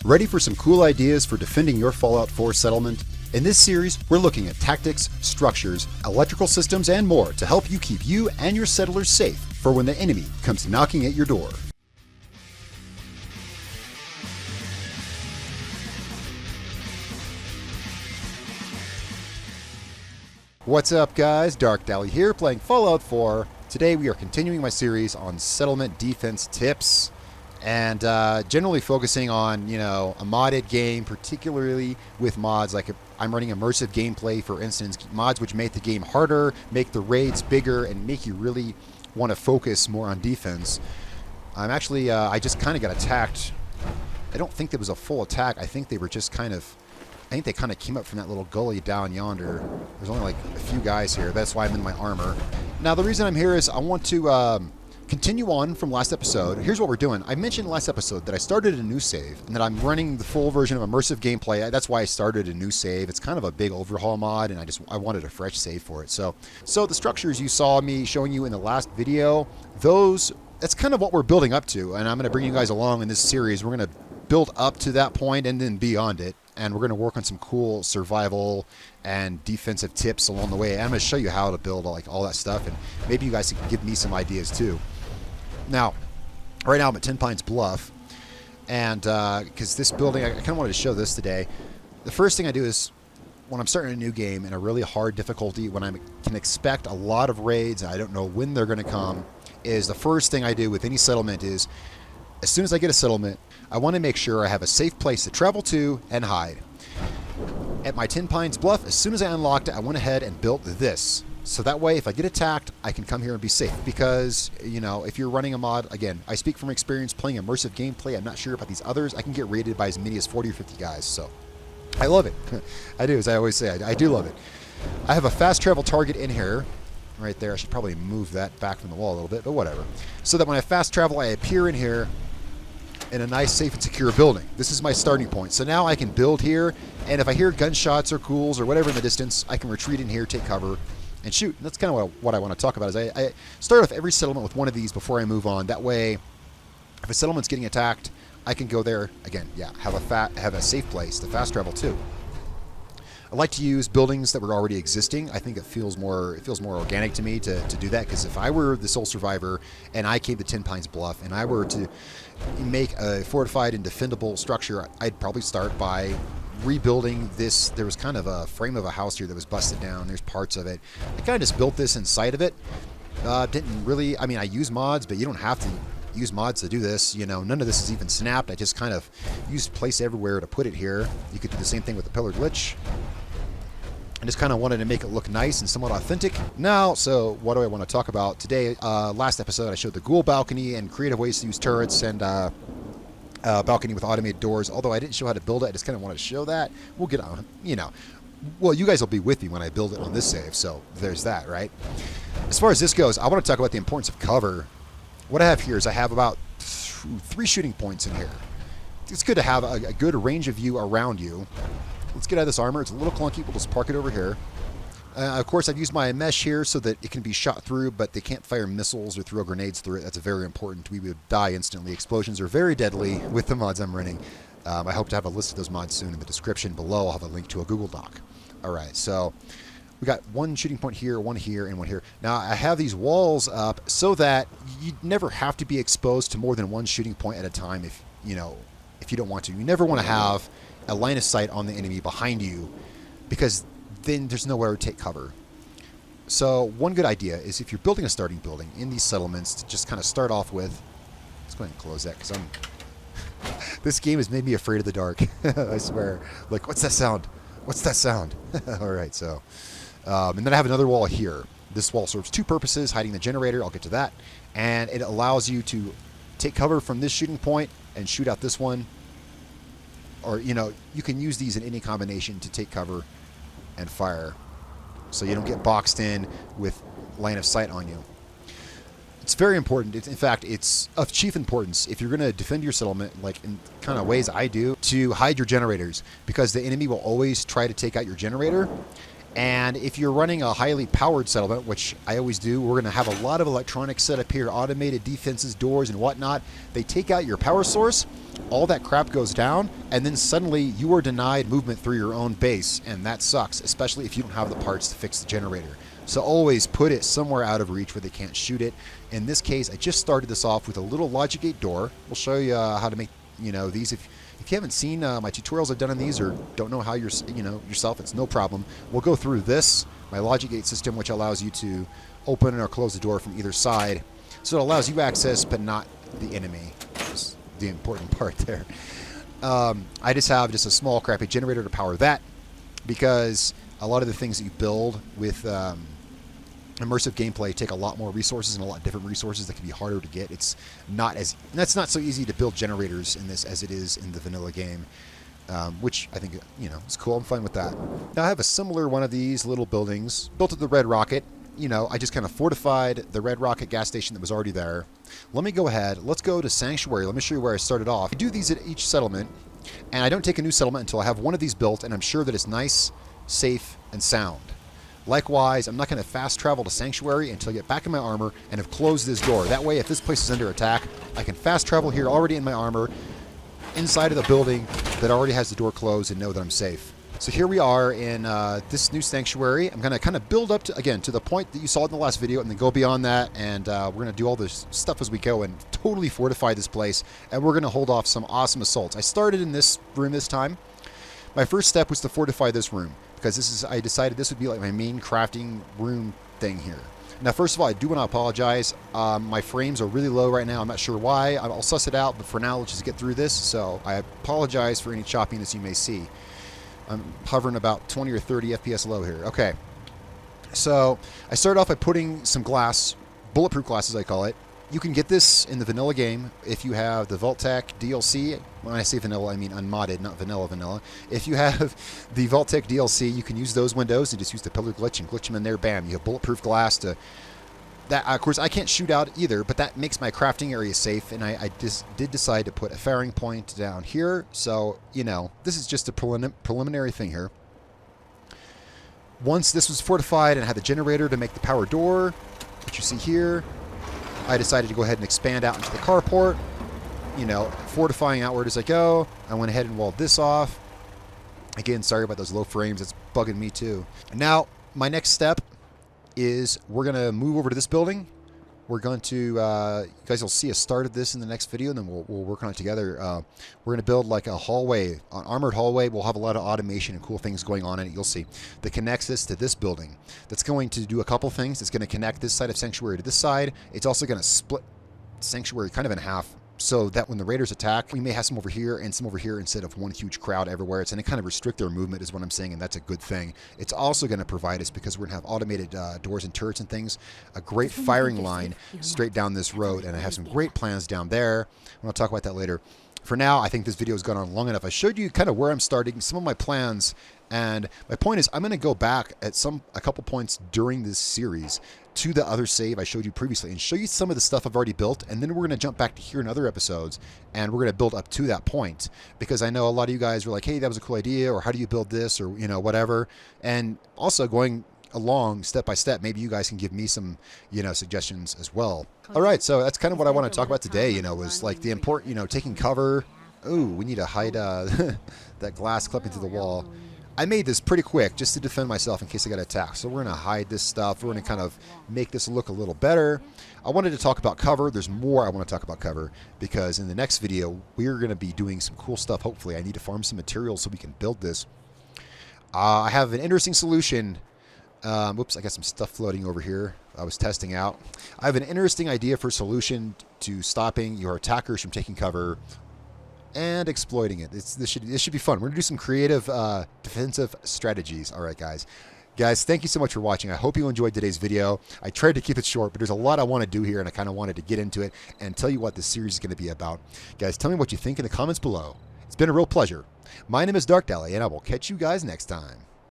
Ready for some cool ideas for defending your Fallout 4 settlement? In this series, we're looking at tactics, structures, electrical systems, and more to help you keep you and your settlers safe for when the enemy comes knocking at your door. What's up, guys? Darkdally here, playing Fallout 4. Today we are continuing my series on settlement defense tips, and generally focusing on, a modded game, particularly with mods like I'm running immersive gameplay, for instance, mods which make the game harder, make the raids bigger, and make you really want to focus more on defense. I'm actually, I just kind of got attacked. I don't think it was a full attack. I think they were just I think they kind of came up from that little gully down yonder. There's only like a few guys here. That's why I'm in my armor. Now, the reason I'm here is I want to continue on from last episode. Here's what we're doing. I mentioned last episode that I started a new save and that I'm running the full version of immersive gameplay. That's why I started a new save. It's kind of a big overhaul mod, and I wanted a fresh save for it. So the structures you saw me showing you in the last video, that's kind of what we're building up to, and I'm going to bring you guys along in this series. We're going to build up to that point and then beyond it, and we're going to work on some cool survival and defensive tips along the way. And I'm going to show you how to build all that stuff, and maybe you guys can give me some ideas too. Now, right now I'm at 10 Pines Bluff, and because this building, I kind of wanted to show this today. The first thing I do is, when I'm starting a new game in a really hard difficulty, when I can expect a lot of raids and I don't know when they're going to come, is the first thing I do with any settlement is, as soon as I get a settlement, I want to make sure I have a safe place to travel to and hide. At my 10 Pines Bluff, as soon as I unlocked it, I went ahead and built this. So that way, if I get attacked, I can come here and be safe. Because, if you're running a mod, again, I speak from experience playing immersive gameplay. I'm not sure about these others. I can get raided by as many as 40 or 50 guys. So I love it. I do, as I always say, I do love it. I have a fast travel target in here. Right there. I should probably move that back from the wall a little bit, but whatever. So that when I fast travel, I appear in here in a nice, safe, and secure building. This is my starting point. So now I can build here, and if I hear gunshots or ghouls or whatever in the distance, I can retreat in here, take cover, and shoot. And that's kind of what I want to talk about. Is I start off every settlement with one of these before I move on. That way, if a settlement's getting attacked, I can go there again. Yeah, have a safe place to fast travel too. I like to use buildings that were already existing. I think it feels more organic to me to do that, because if I were the sole survivor and I came to 10 Pines Bluff and I were to make a fortified and defendable structure, I'd probably start by rebuilding this. There was kind of a frame of a house here that was busted down. There's parts of it. I kind of just built this inside of it. Didn't really, I use mods, but you don't have to use mods to do this. None of this is even snapped. I just kind of used place everywhere to put it here. You could do the same thing with the pillared lich. I just kind of wanted to make it look nice and somewhat authentic. Now, so what do I want to talk about today? Last episode, I showed the ghoul balcony and creative ways to use turrets and balcony with automated doors. Although I didn't show how to build it, I just kind of wanted to show that. We'll get on, well, you guys will be with me when I build it on this save, so there's that, right? As far as this goes, I want to talk about the importance of cover. What I have here is I have about 3 shooting points in here. It's good to have a good range of view around you. Let's get out of this armor. It's a little clunky. We'll just park it over here. Of course, I've used my mesh here so that it can be shot through, but they can't fire missiles or throw grenades through it. That's very important. We would die instantly. Explosions are very deadly with the mods I'm running. I hope to have a list of those mods soon. In the description below, I'll have a link to a Google Doc. All right, so we got 1 shooting point here, 1 here, and 1 here. Now, I have these walls up so that you never have to be exposed to more than 1 shooting point at a time if you don't want to. You never want to have a line of sight on the enemy behind you, because then there's nowhere to take cover. So one good idea is, if you're building a starting building in these settlements, to just kind of start off with, let's go ahead and close that, because this game has made me afraid of the dark. I swear. Like, what's that sound? What's that sound? All right, so and then I have another wall here. This wall serves 2 purposes: hiding the generator, I'll get to that, and it allows you to take cover from this shooting point and shoot out this one. Or, you can use these in any combination to take cover and fire, so you don't get boxed in with line of sight on you. It's very important. In fact, it's of chief importance, if you're going to defend your settlement, like in kind of ways I do, to hide your generators, because the enemy will always try to take out your generator. And if you're running a highly powered settlement, which I always do, we're going to have a lot of electronics set up here, automated defenses, doors, and whatnot. They take out your power source, all that crap goes down, and then suddenly you are denied movement through your own base, and that sucks, especially if you don't have the parts to fix the generator. So always put it somewhere out of reach where they can't shoot it. In this case, I just started this off with a little logic gate door. We'll show you how to make these. If you haven't seen my tutorials I've done on these or don't know how yourself, it's no problem. We'll go through this, my logic gate system, which allows you to open or close the door from either side. So it allows you access, but not the enemy. That's the important part there. I just have a small crappy generator to power that, because a lot of the things that you build with immersive gameplay take a lot more resources and a lot different resources that can be harder to get. That's not so easy to build generators in this as it is in the vanilla game, which I think is cool. I'm fine with that. Now I have a similar one of these little buildings built at the Red Rocket. I just kind of fortified the Red Rocket gas station that was already there. Let me go ahead. Let's go to Sanctuary. Let me show you where I started off. I do these at each settlement, and I don't take a new settlement until I have one of these built, and I'm sure that it's nice, safe, and sound. Likewise, I'm not going to fast travel to Sanctuary until I get back in my armor and have closed this door. That way, if this place is under attack, I can fast travel here already in my armor, inside of the building that already has the door closed, and know that I'm safe. So here we are in this new Sanctuary. I'm going to kind of build up to the point that you saw in the last video, and then go beyond that, and we're going to do all this stuff as we go and totally fortify this place, and we're going to hold off some awesome assaults. I started in this room this time. My first step was to fortify this room, because I decided this would be like my main crafting room thing here. Now, first of all, I do want to apologize. My frames are really low right now. I'm not sure why. I'll suss it out, but for now, let's just get through this. So I apologize for any choppiness you may see. I'm hovering about 20 or 30 FPS low here. Okay. So I started off by putting some glass, bulletproof glass as I call it. You can get this in the vanilla game if you have the Vault-Tec DLC. When I say vanilla, I mean unmodded, not vanilla. If you have the Vault-Tec DLC, you can use those windows and just use the pillar glitch and glitch them in there. Bam, you have bulletproof glass to... That, of course, I can't shoot out either, but that makes my crafting area safe, and I just did decide to put a firing point down here. So, this is just a preliminary thing here. Once this was fortified and I had the generator to make the power door, which you see here, I decided to go ahead and expand out into the carport, fortifying outward as I go. I went ahead and walled this off. Again, sorry about those low frames. It's bugging me too. And now, my next step is we're going to move over to this building. We're going to, you guys will see a start of this in the next video, and then we'll work on it together. We're going to build like a hallway, an armored hallway. We'll have a lot of automation and cool things going on in it. You'll see. That connects this to this building. That's going to do a couple things. It's going to connect this side of Sanctuary to this side. It's also going to split Sanctuary kind of in half, so that when the raiders attack, we may have some over here and some over here instead of one huge crowd everywhere. It's going to kind of restrict their movement is what I'm saying, and that's a good thing. It's also going to provide us, because we're going to have automated doors and turrets and things, a great firing line straight down this road, and I have some great plans down there. I'll talk about that later. For now, I think this video has gone on long enough. I showed you kind of where I'm starting, some of my plans, and my point is I'm going to go back at a couple points during this series to the other save I showed you previously and show you some of the stuff I've already built, and then we're going to jump back to here in other episodes, and we're going to build up to that point, because I know a lot of you guys were like, hey, that was a cool idea, or how do you build this, or whatever. And also going along step by step, maybe you guys can give me some suggestions as well. All right, so that's kind of what I want to talk about today, was like the important, taking cover. Ooh, we need to hide that glass clipping through the wall. I made this pretty quick just to defend myself in case I got attacked. So we're going to hide this stuff. We're going to kind of make this look a little better. I wanted to talk about cover. There's more I want to talk about cover, because in the next video, we're going to be doing some cool stuff. Hopefully, I need to farm some materials so we can build this. I have an interesting solution. Whoops, I got some stuff floating over here I was testing out. I have an interesting idea for a solution to stopping your attackers from taking cover and exploiting it. This should be fun. We're going to do some creative defensive strategies. All right, guys. Guys, thank you so much for watching. I hope you enjoyed today's video. I tried to keep it short, but there's a lot I want to do here, and I kind of wanted to get into it and tell you what this series is going to be about. Guys, tell me what you think in the comments below. It's been a real pleasure. My name is Darkdally, and I will catch you guys next time.